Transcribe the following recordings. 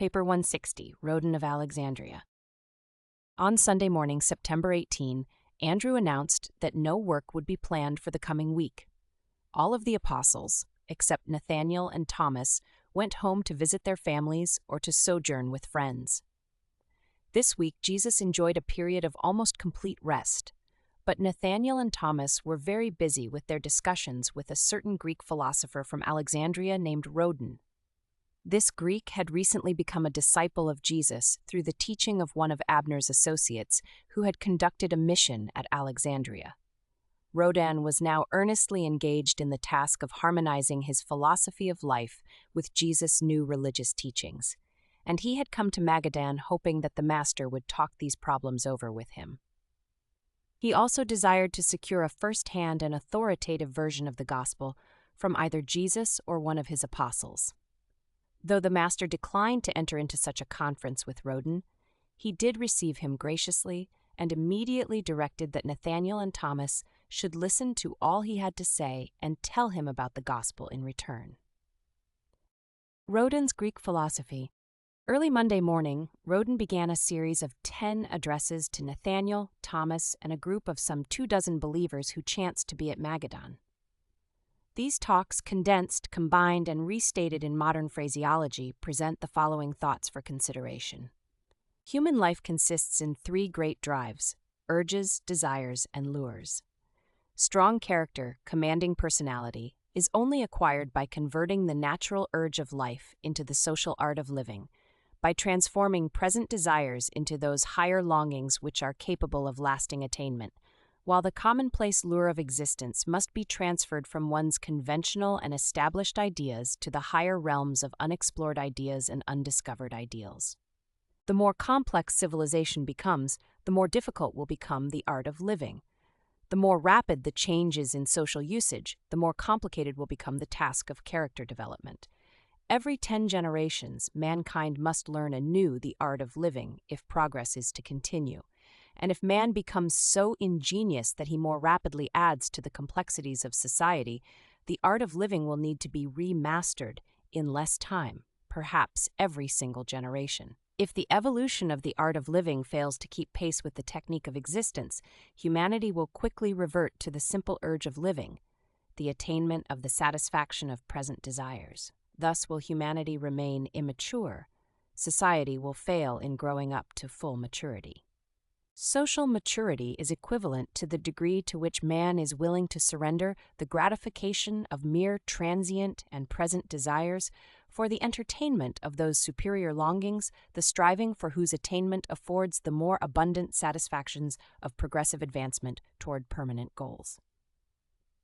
Paper 160, Rodan of Alexandria. On Sunday morning, September 18, Andrew announced that no work would be planned for the coming week. All of the apostles, except Nathaniel and Thomas, went home to visit their families or to sojourn with friends. This week, Jesus enjoyed a period of almost complete rest, but Nathaniel and Thomas were very busy with their discussions with a certain Greek philosopher from Alexandria named Rodan. This Greek had recently become a disciple of Jesus through the teaching of one of Abner's associates who had conducted a mission at Alexandria. Rodan was now earnestly engaged in the task of harmonizing his philosophy of life with Jesus' new religious teachings, and he had come to Magadan hoping that the master would talk these problems over with him. He also desired to secure a first-hand and authoritative version of the gospel from either Jesus or one of his apostles. Though the master declined to enter into such a conference with Rodan, he did receive him graciously and immediately directed that Nathaniel and Thomas should listen to all he had to say and tell him about the gospel in return. Rodan's Greek philosophy. Early Monday morning, Rodan began a series of 10 addresses to Nathaniel, Thomas, and a group of some 24 believers who chanced to be at Magadan. These talks, condensed, combined, and restated in modern phraseology, present the following thoughts for consideration. Human life consists in 3 great drives: urges, desires, and lures. Strong character, commanding personality, is only acquired by converting the natural urge of life into the social art of living, by transforming present desires into those higher longings which are capable of lasting attainment, while the commonplace lure of existence must be transferred from one's conventional and established ideas to the higher realms of unexplored ideas and undiscovered ideals. The more complex civilization becomes, the more difficult will become the art of living. The more rapid the changes in social usage, the more complicated will become the task of character development. Every 10 generations, mankind must learn anew the art of living if progress is to continue. And if man becomes so ingenious that he more rapidly adds to the complexities of society, the art of living will need to be remastered in less time, perhaps every single generation. If the evolution of the art of living fails to keep pace with the technique of existence, humanity will quickly revert to the simple urge of living, the attainment of the satisfaction of present desires. Thus will humanity remain immature. Society will fail in growing up to full maturity. Social maturity is equivalent to the degree to which man is willing to surrender the gratification of mere transient and present desires for the entertainment of those superior longings, the striving for whose attainment affords the more abundant satisfactions of progressive advancement toward permanent goals.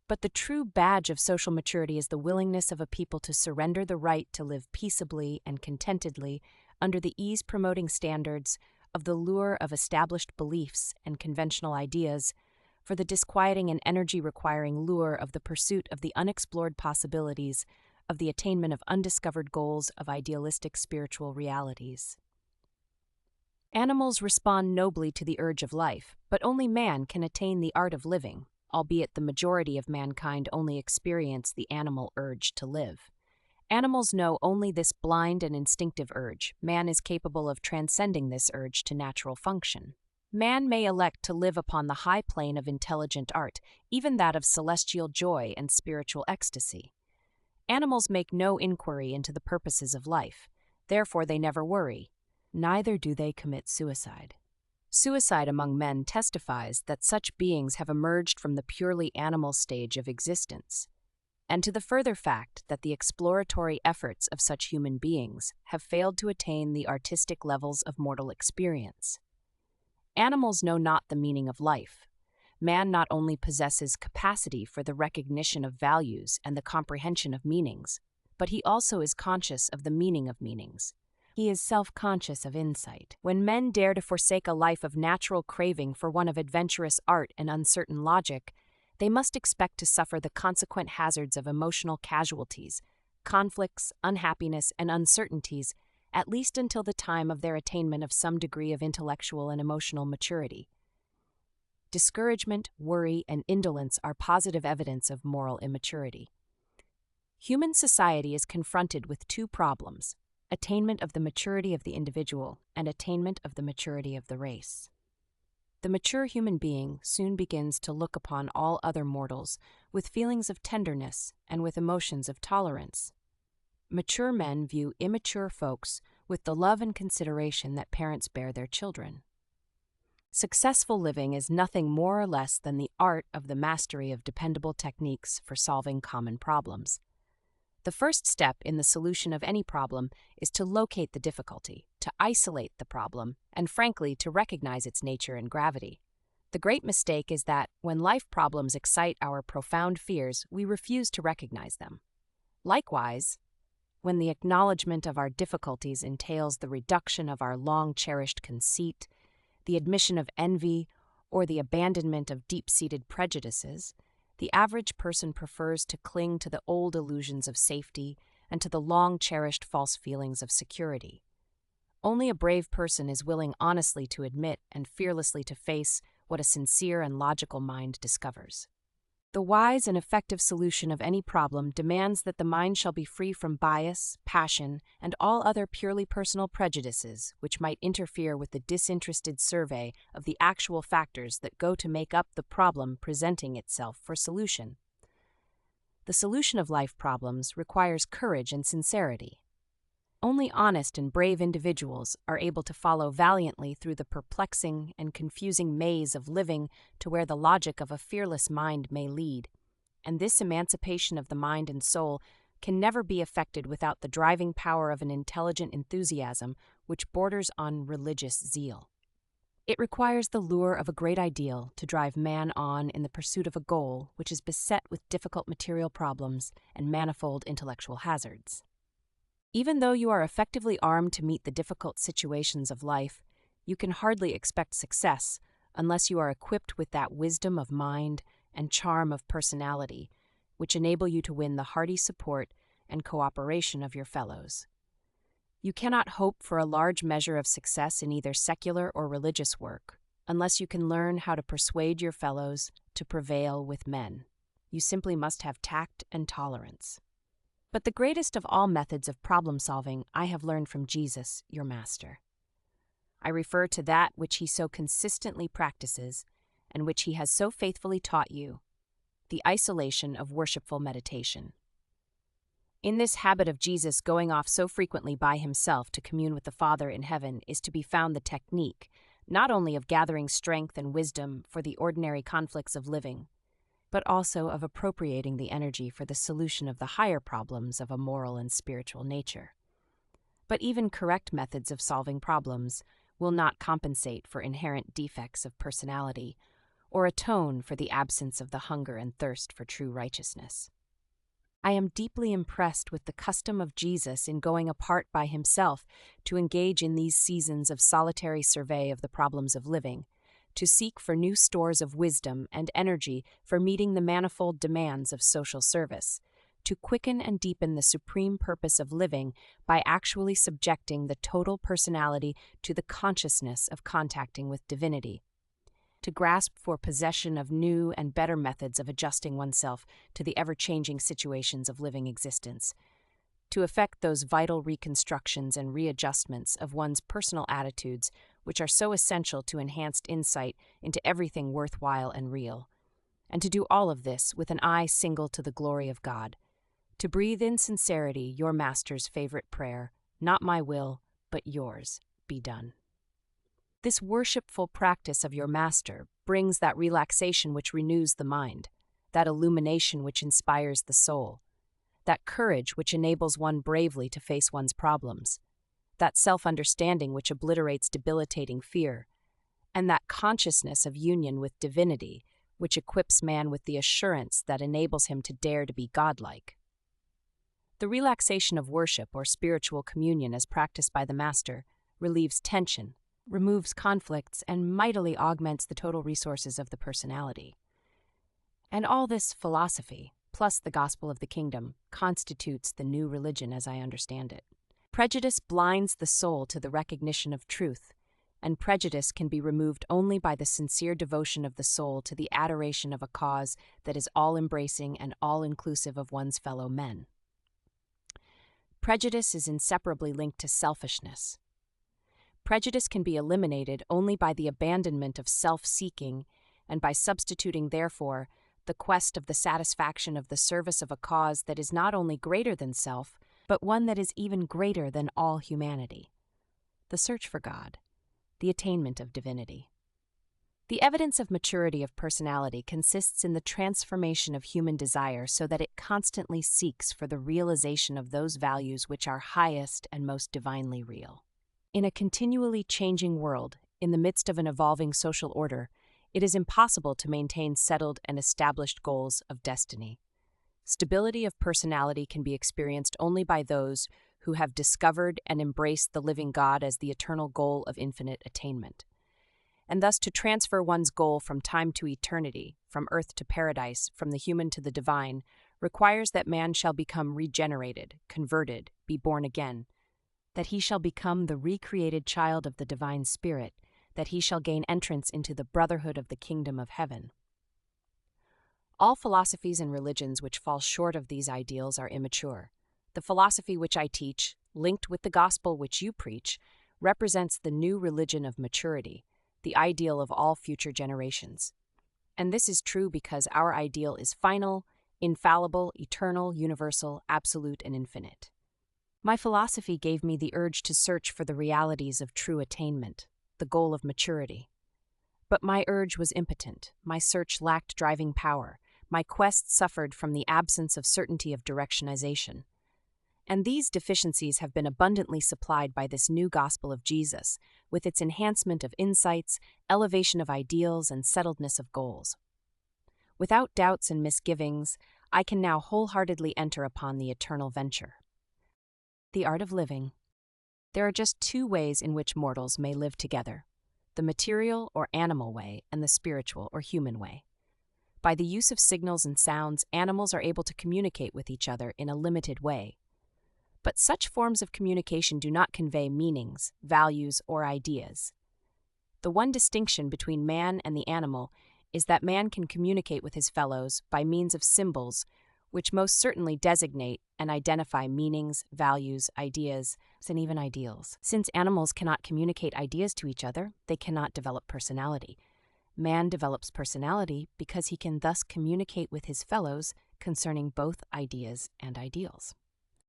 But the true badge of social maturity is the willingness of a people to surrender the right to live peaceably and contentedly under the ease-promoting standards of the lure of established beliefs and conventional ideas, for the disquieting and energy-requiring lure of the pursuit of the unexplored possibilities, of the attainment of undiscovered goals of idealistic spiritual realities. Animals respond nobly to the urge of life, but only man can attain the art of living, albeit the majority of mankind only experience the animal urge to live. Animals know only this blind and instinctive urge. Man is capable of transcending this urge to natural function. Man may elect to live upon the high plane of intelligent art, even that of celestial joy and spiritual ecstasy. Animals make no inquiry into the purposes of life. Therefore, they never worry. Neither do they commit suicide. Suicide among men testifies that such beings have emerged from the purely animal stage of existence, and to the further fact that the exploratory efforts of such human beings have failed to attain the artistic levels of mortal experience. Animals know not the meaning of life. Man not only possesses capacity for the recognition of values and the comprehension of meanings, but he also is conscious of the meaning of meanings. He is self-conscious of insight. When men dare to forsake a life of natural craving for one of adventurous art and uncertain logic, they must expect to suffer the consequent hazards of emotional casualties, conflicts, unhappiness, and uncertainties, at least until the time of their attainment of some degree of intellectual and emotional maturity. Discouragement, worry, and indolence are positive evidence of moral immaturity. Human society is confronted with 2 problems: attainment of the maturity of the individual, and attainment of the maturity of the race. The mature human being soon begins to look upon all other mortals with feelings of tenderness and with emotions of tolerance. Mature men view immature folks with the love and consideration that parents bear their children. Successful living is nothing more or less than the art of the mastery of dependable techniques for solving common problems. The first step in the solution of any problem is to locate the difficulty, to isolate the problem, and frankly, to recognize its nature and gravity. The great mistake is that, when life problems excite our profound fears, we refuse to recognize them. Likewise, when the acknowledgement of our difficulties entails the reduction of our long-cherished conceit, the admission of envy, or the abandonment of deep-seated prejudices, the average person prefers to cling to the old illusions of safety and to the long-cherished false feelings of security. Only a brave person is willing honestly to admit and fearlessly to face what a sincere and logical mind discovers. The wise and effective solution of any problem demands that the mind shall be free from bias, passion, and all other purely personal prejudices which might interfere with the disinterested survey of the actual factors that go to make up the problem presenting itself for solution. The solution of life problems requires courage and sincerity. Only honest and brave individuals are able to follow valiantly through the perplexing and confusing maze of living to where the logic of a fearless mind may lead, and this emancipation of the mind and soul can never be effected without the driving power of an intelligent enthusiasm which borders on religious zeal. It requires the lure of a great ideal to drive man on in the pursuit of a goal which is beset with difficult material problems and manifold intellectual hazards. Even though you are effectively armed to meet the difficult situations of life, you can hardly expect success unless you are equipped with that wisdom of mind and charm of personality which enable you to win the hearty support and cooperation of your fellows. You cannot hope for a large measure of success in either secular or religious work unless you can learn how to persuade your fellows to prevail with men. You simply must have tact and tolerance. But the greatest of all methods of problem-solving I have learned from Jesus, your Master. I refer to that which he so consistently practices and which he has so faithfully taught you, the isolation of worshipful meditation. In this habit of Jesus going off so frequently by himself to commune with the Father in heaven is to be found the technique, not only of gathering strength and wisdom for the ordinary conflicts of living, but also of appropriating the energy for the solution of the higher problems of a moral and spiritual nature. But even correct methods of solving problems will not compensate for inherent defects of personality or atone for the absence of the hunger and thirst for true righteousness. I am deeply impressed with the custom of Jesus in going apart by himself to engage in these seasons of solitary survey of the problems of living, to seek for new stores of wisdom and energy for meeting the manifold demands of social service, to quicken and deepen the supreme purpose of living by actually subjecting the total personality to the consciousness of contacting with divinity, to grasp for possession of new and better methods of adjusting oneself to the ever-changing situations of living existence, to effect those vital reconstructions and readjustments of one's personal attitudes which are so essential to enhanced insight into everything worthwhile and real, and to do all of this with an eye single to the glory of God, to breathe in sincerity your Master's favorite prayer, not my will, but yours, be done. This worshipful practice of your Master brings that relaxation which renews the mind, that illumination which inspires the soul, that courage which enables one bravely to face one's problems, that self-understanding which obliterates debilitating fear, and that consciousness of union with divinity which equips man with the assurance that enables him to dare to be godlike. The relaxation of worship or spiritual communion as practiced by the Master relieves tension, removes conflicts, and mightily augments the total resources of the personality. And all this philosophy, plus the gospel of the kingdom, constitutes the new religion as I understand it. Prejudice blinds the soul to the recognition of truth, and prejudice can be removed only by the sincere devotion of the soul to the adoration of a cause that is all-embracing and all-inclusive of one's fellow men. Prejudice is inseparably linked to selfishness. Prejudice can be eliminated only by the abandonment of self-seeking and by substituting, therefore, the quest of the satisfaction of the service of a cause that is not only greater than self, but one that is even greater than all humanity: the search for God, the attainment of divinity. The evidence of maturity of personality consists in the transformation of human desire so that it constantly seeks for the realization of those values which are highest and most divinely real. In a continually changing world, in the midst of an evolving social order, it is impossible to maintain settled and established goals of destiny. Stability of personality can be experienced only by those who have discovered and embraced the living God as the eternal goal of infinite attainment. And thus to transfer one's goal from time to eternity, from earth to paradise, from the human to the divine, requires that man shall become regenerated, converted, be born again, that he shall become the recreated child of the divine Spirit, that he shall gain entrance into the brotherhood of the kingdom of heaven. All philosophies and religions which fall short of these ideals are immature. The philosophy which I teach, linked with the gospel which you preach, represents the new religion of maturity, the ideal of all future generations. And this is true because our ideal is final, infallible, eternal, universal, absolute, and infinite. My philosophy gave me the urge to search for the realities of true attainment, the goal of maturity. But my urge was impotent, my search lacked driving power, my quest suffered from the absence of certainty of directionization. And these deficiencies have been abundantly supplied by this new gospel of Jesus, with its enhancement of insights, elevation of ideals, and settledness of goals. Without doubts and misgivings, I can now wholeheartedly enter upon the eternal venture. The art of living. There are just two ways in which mortals may live together: the material or animal way and the spiritual or human way. By the use of signals and sounds, animals are able to communicate with each other in a limited way. But such forms of communication do not convey meanings, values, or ideas. The one distinction between man and the animal is that man can communicate with his fellows by means of symbols, which most certainly designate and identify meanings, values, ideas, and even ideals. Since animals cannot communicate ideas to each other, they cannot develop personality. Man develops personality because he can thus communicate with his fellows concerning both ideas and ideals.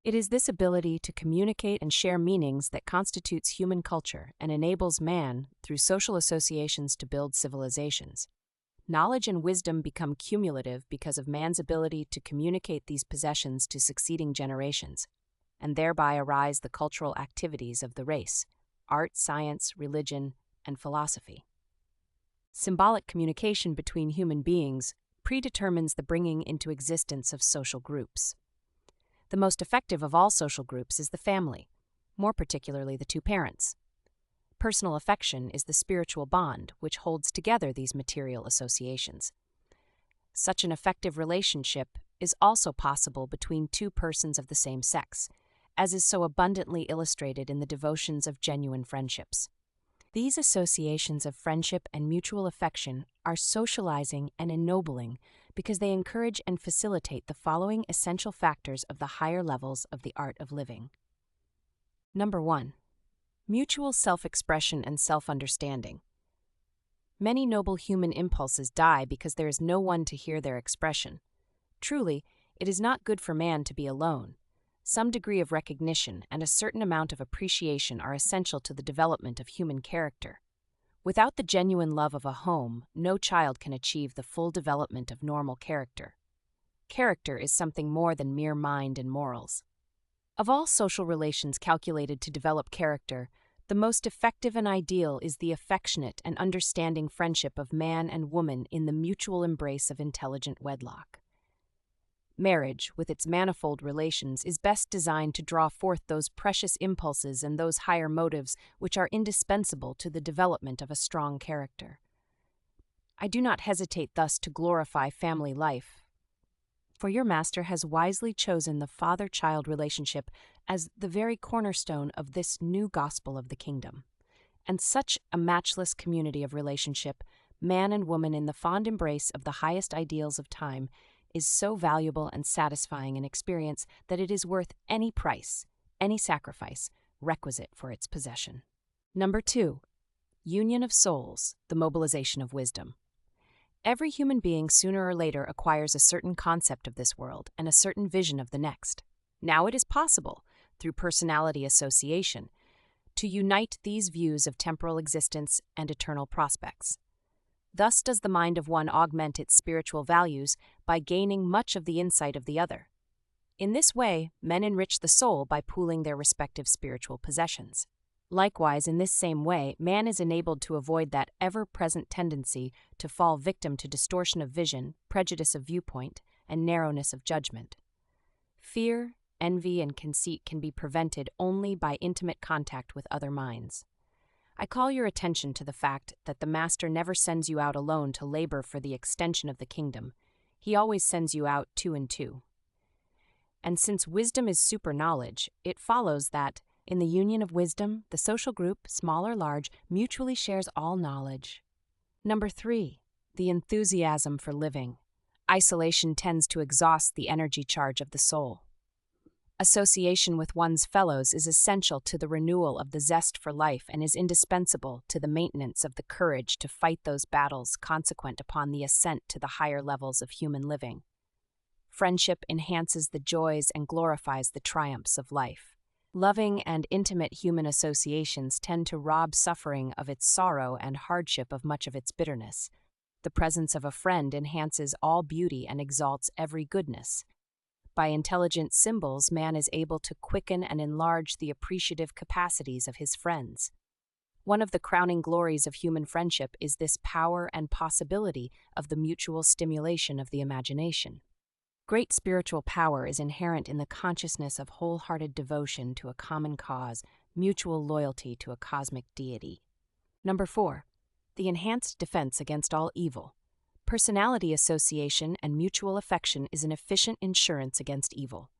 It is this ability to communicate and share meanings that constitutes human culture and enables man, through social associations, to build civilizations. Knowledge and wisdom become cumulative because of man's ability to communicate these possessions to succeeding generations, and thereby arise the cultural activities of the race: art, science, religion, and philosophy. Symbolic communication between human beings predetermines the bringing into existence of social groups. The most effective of all social groups is the family, more particularly the two parents. Personal affection is the spiritual bond which holds together these material associations. Such an effective relationship is also possible between two persons of the same sex, as is so abundantly illustrated in the devotions of genuine friendships. These associations of friendship and mutual affection are socializing and ennobling because they encourage and facilitate the following essential factors of the higher levels of the art of living. Number 1. Mutual self-expression and self-understanding. Many noble human impulses die because there is no one to hear their expression. Truly, it is not good for man to be alone. Some degree of recognition and a certain amount of appreciation are essential to the development of human character. Without the genuine love of a home, no child can achieve the full development of normal character. Character is something more than mere mind and morals. Of all social relations calculated to develop character, the most effective and ideal is the affectionate and understanding friendship of man and woman in the mutual embrace of intelligent wedlock. Marriage, with its manifold relations, is best designed to draw forth those precious impulses and those higher motives which are indispensable to the development of a strong character. I do not hesitate thus to glorify family life, for your master has wisely chosen the father-child relationship as the very cornerstone of this new gospel of the kingdom. And such a matchless community of relationship, man and woman in the fond embrace of the highest ideals of time, is so valuable and satisfying an experience that it is worth any price, any sacrifice requisite for its possession. Number 2. Union of souls, the mobilization of wisdom. Every human being sooner or later acquires a certain concept of this world and a certain vision of the next. Now it is possible, through personality association, to unite these views of temporal existence and eternal prospects. Thus does the mind of one augment its spiritual values by gaining much of the insight of the other. In this way, men enrich the soul by pooling their respective spiritual possessions. Likewise, in this same way, man is enabled to avoid that ever-present tendency to fall victim to distortion of vision, prejudice of viewpoint, and narrowness of judgment. Fear, envy, and conceit can be prevented only by intimate contact with other minds. I call your attention to the fact that the Master never sends you out alone to labor for the extension of the kingdom. He always sends you out 2 and 2. And since wisdom is super-knowledge, it follows that, in the union of wisdom, the social group, small or large, mutually shares all knowledge. Number 3. The enthusiasm for living. Isolation tends to exhaust the energy charge of the soul. Association with one's fellows is essential to the renewal of the zest for life and is indispensable to the maintenance of the courage to fight those battles consequent upon the ascent to the higher levels of human living. Friendship enhances the joys and glorifies the triumphs of life. Loving and intimate human associations tend to rob suffering of its sorrow and hardship of much of its bitterness. The presence of a friend enhances all beauty and exalts every goodness. By intelligent symbols, man is able to quicken and enlarge the appreciative capacities of his friends. One of the crowning glories of human friendship is this power and possibility of the mutual stimulation of the imagination. Great spiritual power is inherent in the consciousness of wholehearted devotion to a common cause, mutual loyalty to a cosmic deity. Number 4. The enhanced defense against all evil. Personality association and mutual affection is an efficient insurance against evil.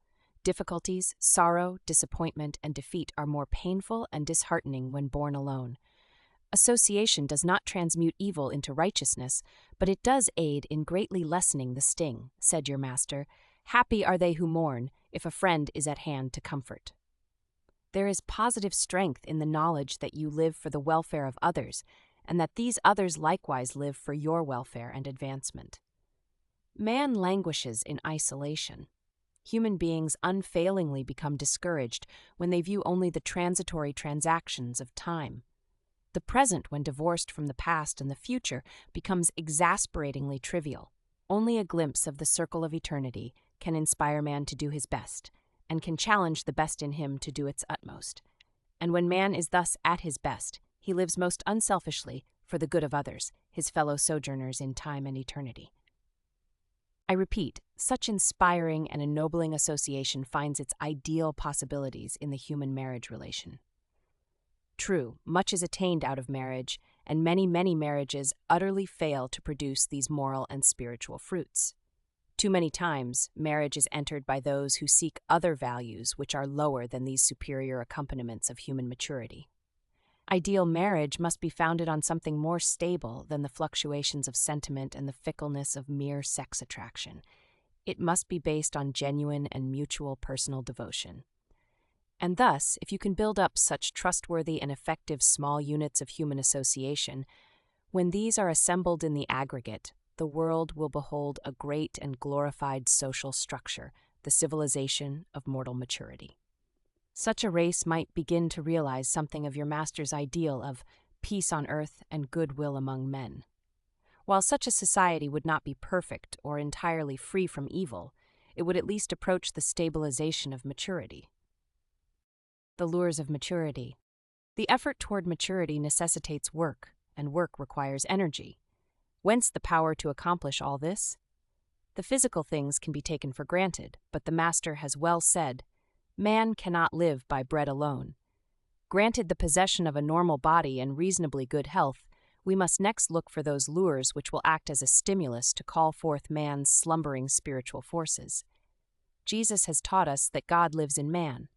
Difficulties, sorrow, disappointment, and defeat are more painful and disheartening when borne alone. Association does not transmute evil into righteousness, but it does aid in greatly lessening the sting, said your Master. Happy are they who mourn, if a friend is at hand to comfort. There is positive strength in the knowledge that you live for the welfare of others, and that these others likewise live for your welfare and advancement. Man languishes in isolation. Human beings unfailingly become discouraged when they view only the transitory transactions of time. The present, when divorced from the past and the future, becomes exasperatingly trivial. Only a glimpse of the circle of eternity can inspire man to do his best, and can challenge the best in him to do its utmost. And when man is thus at his best, he lives most unselfishly for the good of others, his fellow sojourners in time and eternity. I repeat, such inspiring and ennobling association finds its ideal possibilities in the human marriage relation. True, much is attained out of marriage, and many marriages utterly fail to produce these moral and spiritual fruits. Too many times, marriage is entered by those who seek other values which are lower than these superior accompaniments of human maturity. Ideal marriage must be founded on something more stable than the fluctuations of sentiment and the fickleness of mere sex attraction. It must be based on genuine and mutual personal devotion. And thus, if you can build up such trustworthy and effective small units of human association, when these are assembled in the aggregate, the world will behold a great and glorified social structure, the civilization of mortal maturity. Such a race might begin to realize something of your Master's ideal of peace on earth and goodwill among men. While such a society would not be perfect or entirely free from evil, it would at least approach the stabilization of maturity. The lures of maturity. The effort toward maturity necessitates work, and work requires energy. Whence the power to accomplish all this? The physical things can be taken for granted, but the Master has well said, "Man cannot live by bread alone." Granted the possession of a normal body and reasonably good health, we must next look for those lures which will act as a stimulus to call forth man's slumbering spiritual forces. Jesus has taught us that God lives in man.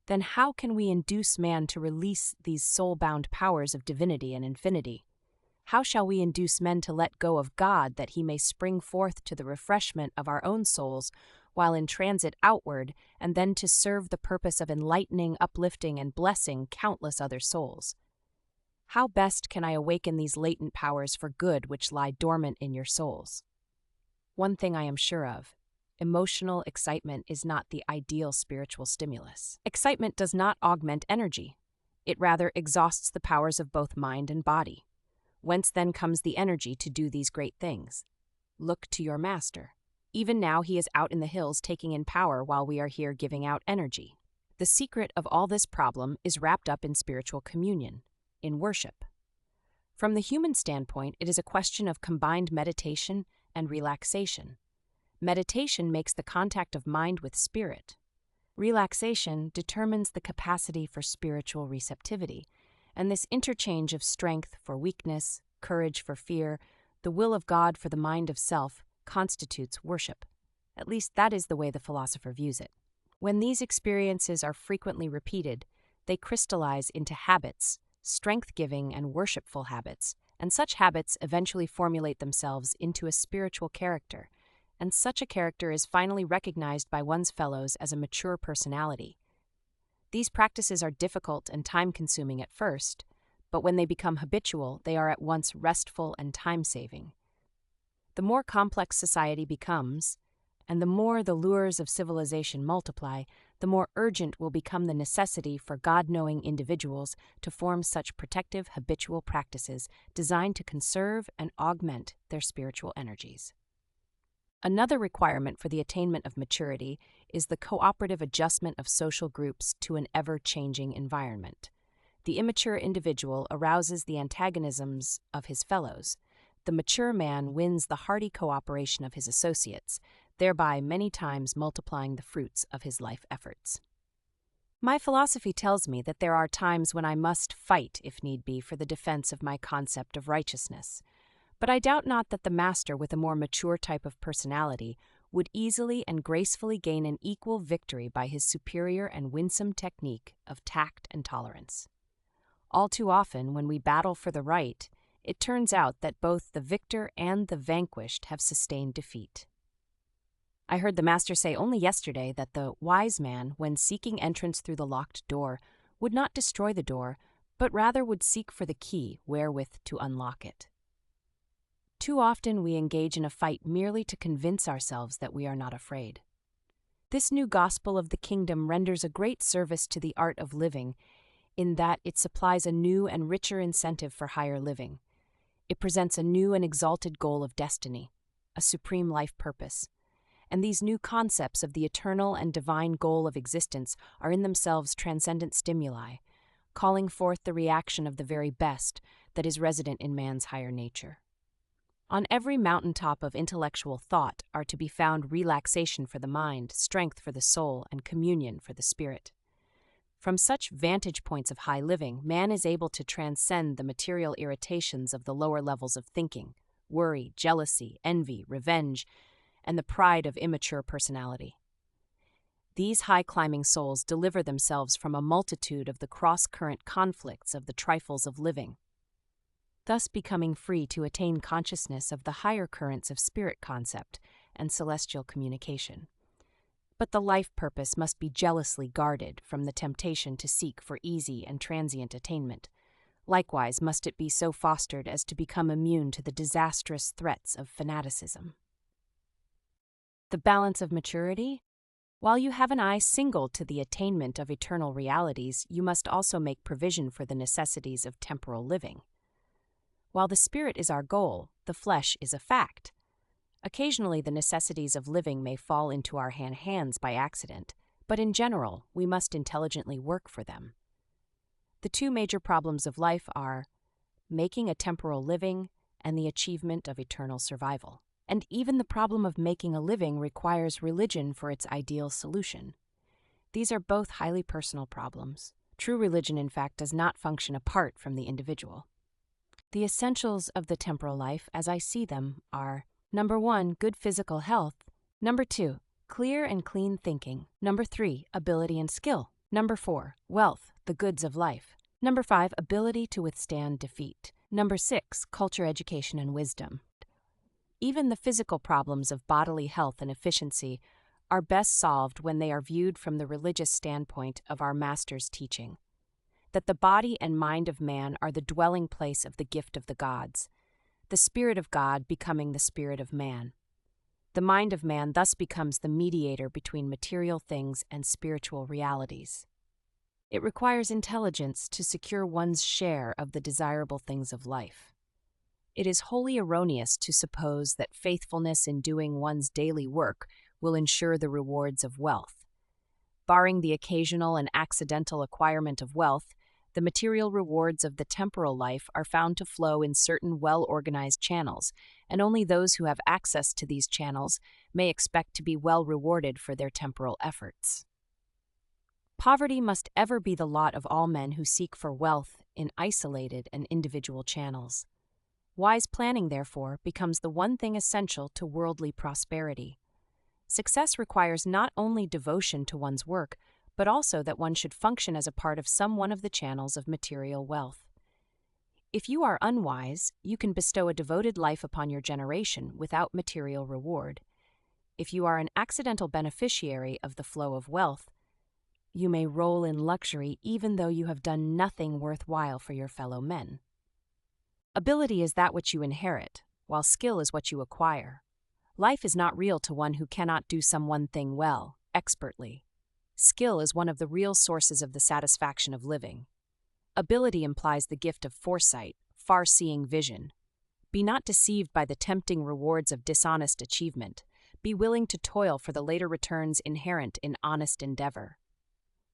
Then how can we induce man to release these soul-bound powers of divinity and infinity? How shall we induce men to let go of God that he may spring forth to the refreshment of our own souls while in transit outward, and then to serve the purpose of enlightening, uplifting, and blessing countless other souls. How best can I awaken these latent powers for good which lie dormant in your souls? One thing I am sure of: emotional excitement is not the ideal spiritual stimulus. Excitement does not augment energy. It rather exhausts the powers of both mind and body. Whence then comes the energy to do these great things? Look to your master. Even now he is out in the hills taking in power while we are here giving out energy. The secret of all this problem is wrapped up in spiritual communion, in worship. From the human standpoint, it is a question of combined meditation and relaxation. Meditation makes the contact of mind with spirit. Relaxation determines the capacity for spiritual receptivity, and this interchange of strength for weakness, courage for fear, the will of God for the mind of self, constitutes worship. At least that is the way the philosopher views it. When these experiences are frequently repeated, they crystallize into habits, strength-giving and worshipful habits, and such habits eventually formulate themselves into a spiritual character, and such a character is finally recognized by one's fellows as a mature personality. These practices are difficult and time-consuming at first, but when they become habitual, they are at once restful and time-saving. The more complex society becomes, and the more the lures of civilization multiply, the more urgent will become the necessity for God-knowing individuals to form such protective habitual practices designed to conserve and augment their spiritual energies. Another requirement for the attainment of maturity is the cooperative adjustment of social groups to an ever-changing environment. The immature individual arouses the antagonisms of his fellows. The mature man wins the hearty cooperation of his associates, thereby many times multiplying the fruits of his life efforts. My philosophy tells me that there are times when I must fight, if need be, for the defense of my concept of righteousness. But I doubt not that the master with a more mature type of personality would easily and gracefully gain an equal victory by his superior and winsome technique of tact and tolerance. All too often, when we battle for the right, it turns out that both the victor and the vanquished have sustained defeat. I heard the master say only yesterday that the wise man, when seeking entrance through the locked door, would not destroy the door, but rather would seek for the key wherewith to unlock it. Too often we engage in a fight merely to convince ourselves that we are not afraid. This new gospel of the kingdom renders a great service to the art of living, in that it supplies a new and richer incentive for higher living. It presents a new and exalted goal of destiny, a supreme life purpose. And these new concepts of the eternal and divine goal of existence are in themselves transcendent stimuli, calling forth the reaction of the very best that is resident in man's higher nature. On every mountaintop of intellectual thought are to be found relaxation for the mind, strength for the soul, and communion for the spirit. From such vantage points of high living, man is able to transcend the material irritations of the lower levels of thinking, worry, jealousy, envy, revenge, and the pride of immature personality. These high-climbing souls deliver themselves from a multitude of the cross-current conflicts of the trifles of living, thus becoming free to attain consciousness of the higher currents of spirit concept and celestial communication. But the life purpose must be jealously guarded from the temptation to seek for easy and transient attainment. Likewise must it be so fostered as to become immune to the disastrous threats of fanaticism. The balance of maturity? While you have an eye single to the attainment of eternal realities, you must also make provision for the necessities of temporal living. While the spirit is our goal, the flesh is a fact. Occasionally the necessities of living may fall into our hands by accident, but in general we must intelligently work for them. The two major problems of life are making a temporal living and the achievement of eternal survival. And even the problem of making a living requires religion for its ideal solution. These are both highly personal problems. True religion, in fact, does not function apart from the individual. The essentials of the temporal life, as I see them, are: number 1, good physical health; number 2, clear and clean thinking; number 3, ability and skill; number 4, wealth, the goods of life; number 5, ability to withstand defeat; number 6, culture, education, and wisdom. Even the physical problems of bodily health and efficiency are best solved when they are viewed from the religious standpoint of our Master's teaching, that the body and mind of man are the dwelling place of the gift of the gods, the Spirit of God becoming the spirit of man. The mind of man thus becomes the mediator between material things and spiritual realities. It requires intelligence to secure one's share of the desirable things of life. It is wholly erroneous to suppose that faithfulness in doing one's daily work will ensure the rewards of wealth. Barring the occasional and accidental acquirement of wealth, the material rewards of the temporal life are found to flow in certain well-organized channels, and only those who have access to these channels may expect to be well rewarded for their temporal efforts. Poverty must ever be the lot of all men who seek for wealth in isolated and individual channels. Wise planning, therefore, becomes the one thing essential to worldly prosperity. Success requires not only devotion to one's work, but also that one should function as a part of some one of the channels of material wealth. If you are unwise, you can bestow a devoted life upon your generation without material reward. If you are an accidental beneficiary of the flow of wealth, you may roll in luxury even though you have done nothing worthwhile for your fellow men. Ability is that which you inherit, while skill is what you acquire. Life is not real to one who cannot do some one thing well, expertly. Skill is one of the real sources of the satisfaction of living. Ability implies the gift of foresight, far-seeing vision. Be not deceived by the tempting rewards of dishonest achievement. Be willing to toil for the later returns inherent in honest endeavor.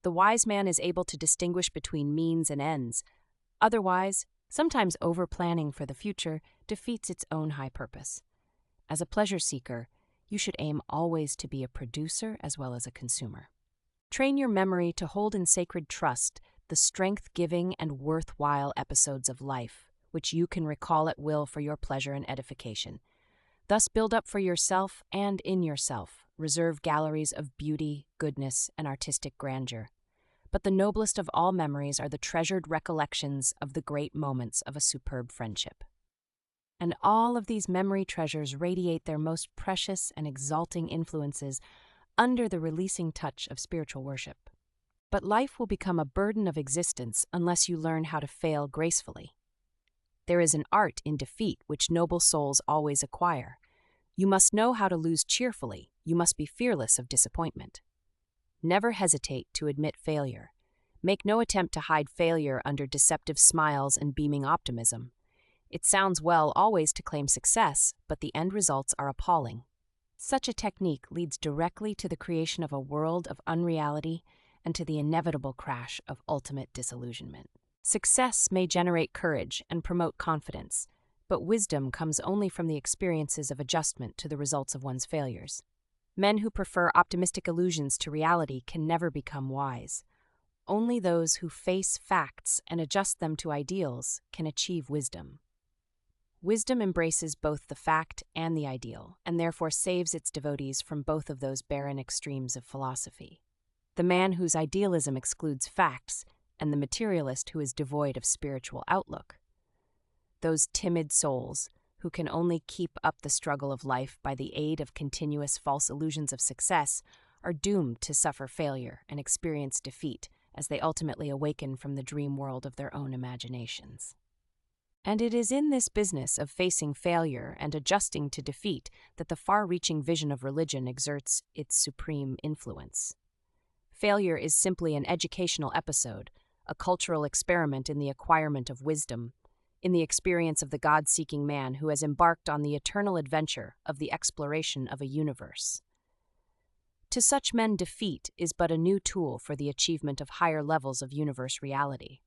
The wise man is able to distinguish between means and ends. Otherwise, sometimes over-planning for the future defeats its own high purpose. As a pleasure seeker, you should aim always to be a producer as well as a consumer. Train your memory to hold in sacred trust the strength-giving and worthwhile episodes of life, which you can recall at will for your pleasure and edification. Thus build up for yourself and in yourself reserve galleries of beauty, goodness, and artistic grandeur. But the noblest of all memories are the treasured recollections of the great moments of a superb friendship. And all of these memory treasures radiate their most precious and exalting influences under the releasing touch of spiritual worship. But life will become a burden of existence unless you learn how to fail gracefully. There is an art in defeat which noble souls always acquire. You must know how to lose cheerfully. You must be fearless of disappointment. Never hesitate to admit failure. Make no attempt to hide failure under deceptive smiles and beaming optimism. It sounds well always to claim success, but the end results are appalling. Such a technique leads directly to the creation of a world of unreality and to the inevitable crash of ultimate disillusionment. Success may generate courage and promote confidence, but wisdom comes only from the experiences of adjustment to the results of one's failures. Men who prefer optimistic illusions to reality can never become wise. Only those who face facts and adjust them to ideals can achieve wisdom. Wisdom embraces both the fact and the ideal, and therefore saves its devotees from both of those barren extremes of philosophy. The man whose idealism excludes facts, and the materialist who is devoid of spiritual outlook. Those timid souls, who can only keep up the struggle of life by the aid of continuous false illusions of success, are doomed to suffer failure and experience defeat as they ultimately awaken from the dream world of their own imaginations. And it is in this business of facing failure and adjusting to defeat that the far-reaching vision of religion exerts its supreme influence. Failure is simply an educational episode, a cultural experiment in the acquirement of wisdom, in the experience of the God-seeking man who has embarked on the eternal adventure of the exploration of a universe. To such men, defeat is but a new tool for the achievement of higher levels of universe reality.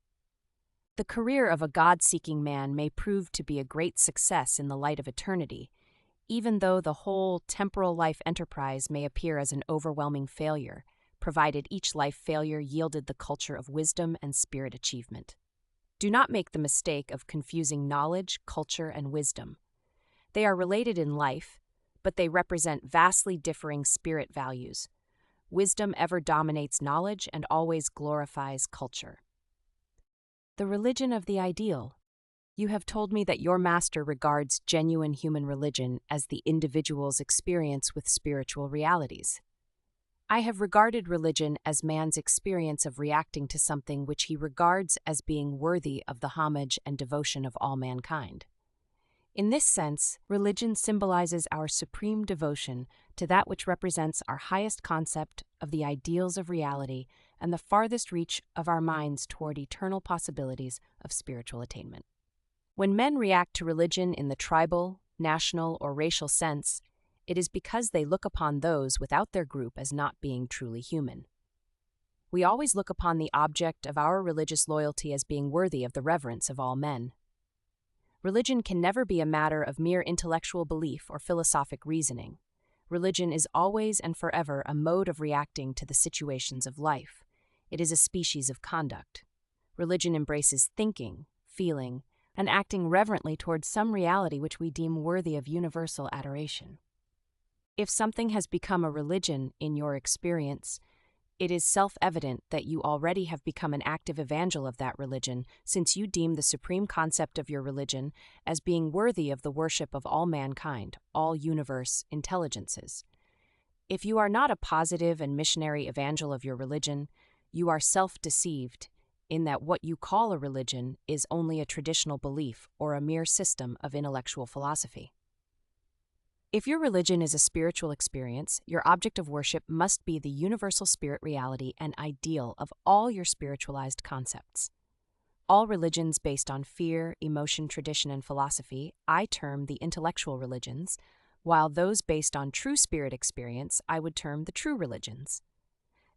The career of a God-seeking man may prove to be a great success in the light of eternity, even though the whole temporal life enterprise may appear as an overwhelming failure, provided each life failure yielded the culture of wisdom and spirit achievement. Do not make the mistake of confusing knowledge, culture, and wisdom. They are related in life, but they represent vastly differing spirit values. Wisdom ever dominates knowledge and always glorifies culture. The religion of the ideal. You have told me that your master regards genuine human religion as the individual's experience with spiritual realities. I have regarded religion as man's experience of reacting to something which he regards as being worthy of the homage and devotion of all mankind. In this sense, religion symbolizes our supreme devotion to that which represents our highest concept of the ideals of reality and the farthest reach of our minds toward eternal possibilities of spiritual attainment. When men react to religion in the tribal, national, or racial sense, it is because they look upon those without their group as not being truly human. We always look upon the object of our religious loyalty as being worthy of the reverence of all men. Religion can never be a matter of mere intellectual belief or philosophic reasoning. Religion is always and forever a mode of reacting to the situations of life. It is a species of conduct. Religion embraces thinking, feeling, and acting reverently towards some reality which we deem worthy of universal adoration. If something has become a religion in your experience, it is self-evident that you already have become an active evangel of that religion, since you deem the supreme concept of your religion as being worthy of the worship of all mankind, all universe intelligences. If you are not a positive and missionary evangel of your religion, you are self-deceived in that what you call a religion is only a traditional belief or a mere system of intellectual philosophy. If your religion is a spiritual experience, your object of worship must be the universal spirit reality and ideal of all your spiritualized concepts. All religions based on fear, emotion, tradition, and philosophy I term the intellectual religions, while those based on true spirit experience I would term the true religions.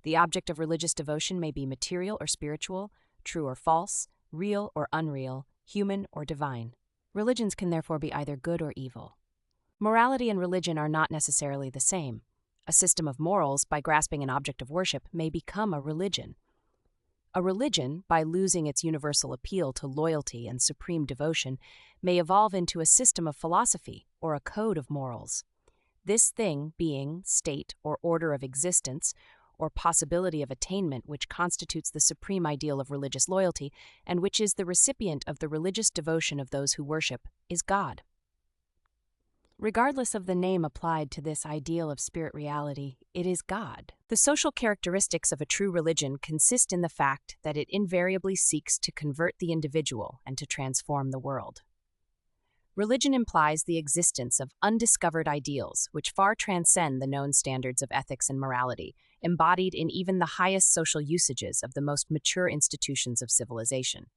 The object of religious devotion may be material or spiritual, true or false, real or unreal, human or divine. Religions can therefore be either good or evil. Morality and religion are not necessarily the same. A system of morals, by grasping an object of worship, may become a religion. A religion, by losing its universal appeal to loyalty and supreme devotion, may evolve into a system of philosophy or a code of morals. This thing, being, state, or order of existence, or possibility of attainment which constitutes the supreme ideal of religious loyalty, and which is the recipient of the religious devotion of those who worship, is God. Regardless of the name applied to this ideal of spirit reality, it is God. The social characteristics of a true religion consist in the fact that it invariably seeks to convert the individual and to transform the world. Religion implies the existence of undiscovered ideals which far transcend the known standards of ethics and morality, embodied in even the highest social usages of the most mature institutions of civilization.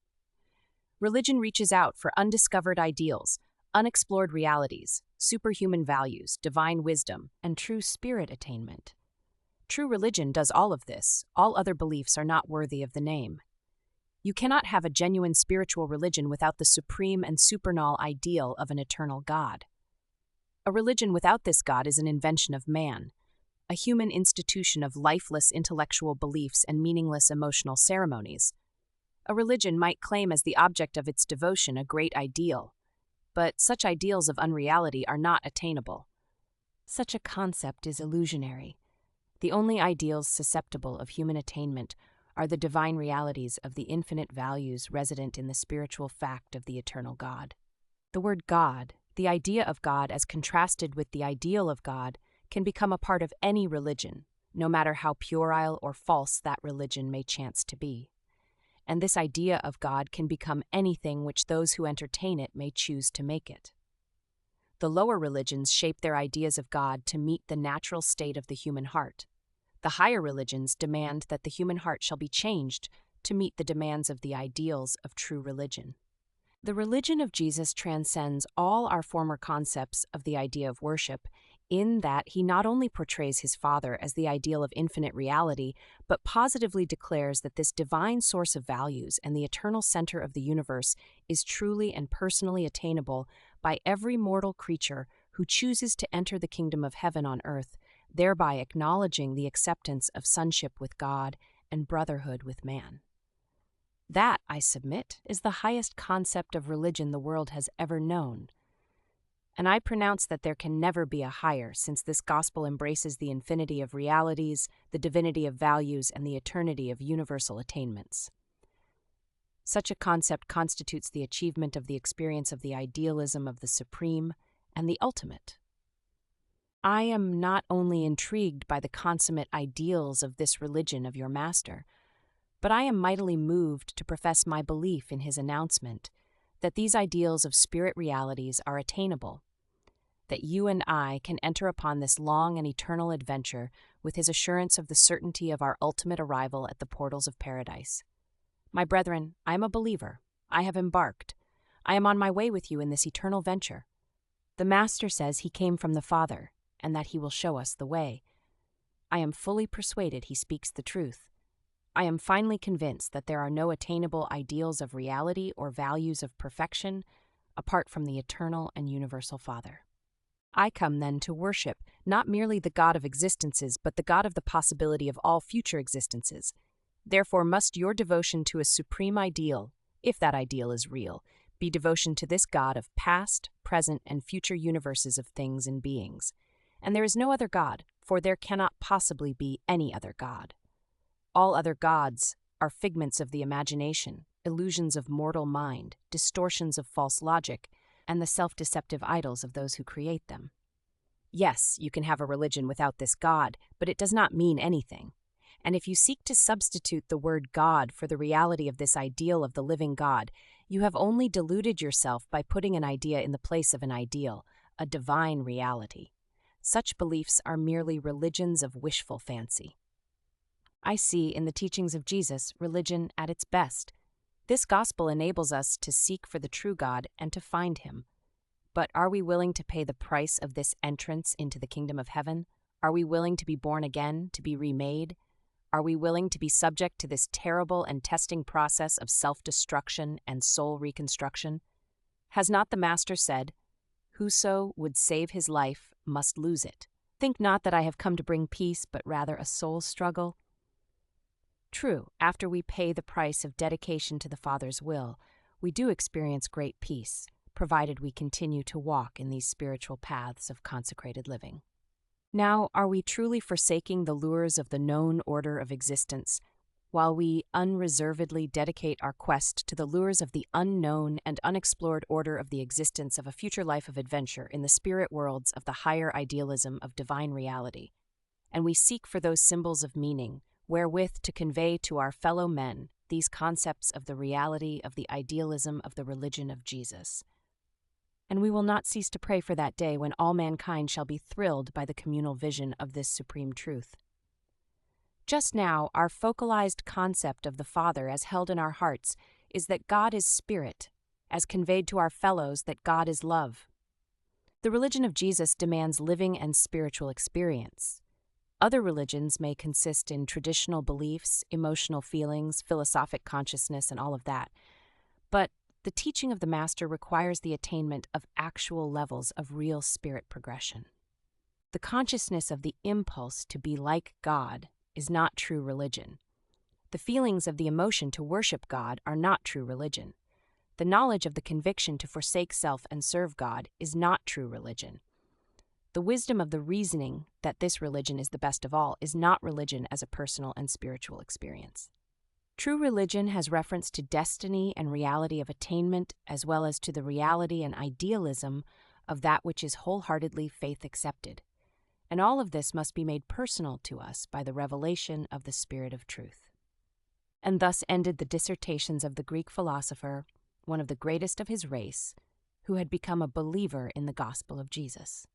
Religion reaches out for undiscovered ideals, unexplored realities, superhuman values, divine wisdom, and true spirit attainment. True religion does all of this. All other beliefs are not worthy of the name. You cannot have a genuine spiritual religion without the supreme and supernal ideal of an eternal God. A religion without this God is an invention of man, a human institution of lifeless intellectual beliefs and meaningless emotional ceremonies. A religion might claim as the object of its devotion a great ideal, but such ideals of unreality are not attainable. Such a concept is illusionary. The only ideals susceptible of human attainment are the divine realities of the infinite values resident in the spiritual fact of the eternal God. The word God, the idea of God as contrasted with the ideal of God, can become a part of any religion, no matter how puerile or false that religion may chance to be. And this idea of God can become anything which those who entertain it may choose to make it. The lower religions shape their ideas of God to meet the natural state of the human heart. The higher religions demand that the human heart shall be changed to meet the demands of the ideals of true religion. The religion of Jesus transcends all our former concepts of the idea of worship, in that he not only portrays his Father as the ideal of infinite reality, but positively declares that this divine source of values and the eternal center of the universe is truly and personally attainable by every mortal creature who chooses to enter the kingdom of heaven on earth, thereby acknowledging the acceptance of sonship with God and brotherhood with man. That, I submit, is the highest concept of religion the world has ever known. And I pronounce that there can never be a higher, since this gospel embraces the infinity of realities, the divinity of values, and the eternity of universal attainments. Such a concept constitutes the achievement of the experience of the idealism of the supreme and the ultimate. I am not only intrigued by the consummate ideals of this religion of your master, but I am mightily moved to profess my belief in his announcement that these ideals of spirit realities are attainable, that you and I can enter upon this long and eternal adventure with his assurance of the certainty of our ultimate arrival at the portals of paradise. My brethren, I am a believer. I have embarked. I am on my way with you in this eternal venture. The Master says he came from the Father, and that he will show us the way. I am fully persuaded he speaks the truth. I am finally convinced that there are no attainable ideals of reality or values of perfection apart from the eternal and universal Father. I come then to worship not merely the God of existences, but the God of the possibility of all future existences. Therefore must your devotion to a supreme ideal, if that ideal is real, be devotion to this God of past, present, and future universes of things and beings. And there is no other God, for there cannot possibly be any other God. All other gods are figments of the imagination, illusions of mortal mind, distortions of false logic, and the self-deceptive idols of those who create them. Yes, you can have a religion without this God, but it does not mean anything. And if you seek to substitute the word God for the reality of this ideal of the living God, you have only deluded yourself by putting an idea in the place of an ideal, a divine reality. Such beliefs are merely religions of wishful fancy. I see in the teachings of Jesus religion at its best. This gospel enables us to seek for the true God and to find him. But are we willing to pay the price of this entrance into the kingdom of heaven? Are we willing to be born again, to be remade? Are we willing to be subject to this terrible and testing process of self-destruction and soul reconstruction? Has not the Master said, "Whoso would save his life must lose it"? Think not that I have come to bring peace, but rather a soul struggle. True, after we pay the price of dedication to the Father's will, we do experience great peace, provided we continue to walk in these spiritual paths of consecrated living. Now, are we truly forsaking the lures of the known order of existence, while we unreservedly dedicate our quest to the lures of the unknown and unexplored order of the existence of a future life of adventure in the spirit worlds of the higher idealism of divine reality, and we seek for those symbols of meaning, wherewith to convey to our fellow men these concepts of the reality of the idealism of the religion of Jesus. And we will not cease to pray for that day when all mankind shall be thrilled by the communal vision of this supreme truth. Just now, our focalized concept of the Father as held in our hearts is that God is spirit, as conveyed to our fellows that God is love. The religion of Jesus demands living and spiritual experience. Other religions may consist in traditional beliefs, emotional feelings, philosophic consciousness, and all of that. But the teaching of the Master requires the attainment of actual levels of real spirit progression. The consciousness of the impulse to be like God is not true religion. The feelings of the emotion to worship God are not true religion. The knowledge of the conviction to forsake self and serve God is not true religion. The wisdom of the reasoning that this religion is the best of all is not religion as a personal and spiritual experience. True religion has reference to destiny and reality of attainment, as well as to the reality and idealism of that which is wholeheartedly faith accepted. And all of this must be made personal to us by the revelation of the Spirit of truth. And thus ended the dissertations of the Greek philosopher, one of the greatest of his race, who had become a believer in the gospel of Jesus.